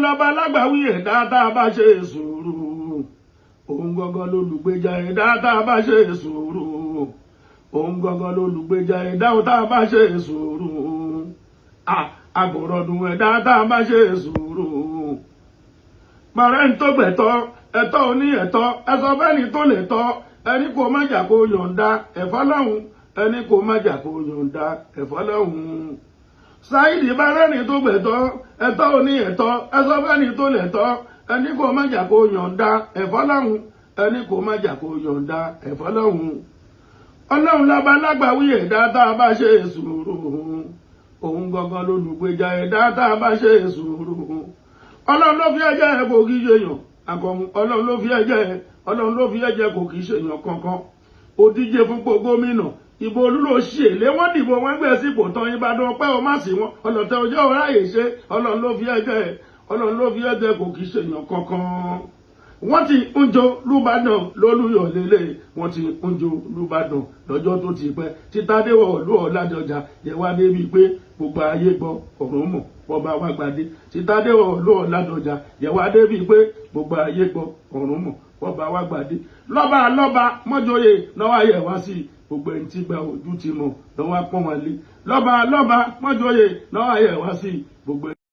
lọ́ba lágbàwí ẹ̀dá tá a bá ṣe sùúrù òun gangan lolùgbèjà ẹ̀dá tá a bá ṣe sùúrù òun gangan lolùgbèjà ẹ̀dá tá a bá ṣe sùúrù àgbòrọ̀dùn ẹ̀dá tá a bá ṣe sùúrù. màrẹ́ ń tó gbẹ̀tọ́ ẹ̀tọ́ oní ẹ̀tọ́ ẹ̀sọ́ fẹ́ni tó lè tọ́ ẹni kò má jà kó yọ̀ǹda ẹ̀fọ́ lọ́hùn ẹni kò má jà kó yọ̀ǹda ẹ̀fọ́ lọ́hùn. Sáìdì bá rẹ́ni tó gbẹ̀tọ́ ẹ̀tọ́ oní ẹ̀tọ́ ẹ̀sọ́ fẹ́ni tó lè tọ́ ẹni kò má jà kó yọ̀ǹda ẹ̀fọ́ lọ́hùn ẹni kò má jà kó yọ̀ǹda ẹ̀fọ́ lọ́hùn. Ọlọ́run lọ́ba lágbàwí ẹ̀dá tá a bá ṣe sùúrù òun gangan lolùgbèjà ẹ̀dá tá a bá ṣe sùúrù. Ọlọ́run ló fi ẹ̀jẹ̀ ẹ̀ kò kí ṣe yàn àkọ́mú ọlọ́run ló fi ẹ̀jẹ̀ kò kí ṣe yàn kankan. Ó díje fúnpò gómìnà ìbò olúlo ṣèlé wọ́n dìbò wọn gbé sípò tán Ìbàdàn pẹ́ o má sí wọn ọlọ́tẹ̀ ọjọ́ ráyè ṣe ọlọ́run ló fi ẹ̀jẹ̀ kò kí ṣe yàn kankan. Wọ́n ti ń jó lùbàdàn lólùyọ̀ lélẹ̀ wọ́n ti ń jó lùbàdàn lọ́jọ́ tó ti pẹ́ títàdéwọ̀ olú ọ̀làdọ̀jà yẹ wá débi pé gbogbo ayé gbọ́ ọ̀run mọ̀ wọ́n bá wá gbadé títàdéwọ̀ olú ọ̀làdọ̀jà yẹ wá débi pé gbogbo ayé gbọ́ ọ̀run mọ̀ wọ́n bá wá gbadé. lọ́ba mọ́jọ́yè lọ́wọ́ ayẹ wá sí gbogbo ẹni tí gba ojú ti mọ̀ lọ́wọ́ pọ́n wọn lé lọ́ba mọ́jọ́yè lọ́wọ́ ayẹ wá sí gbogbo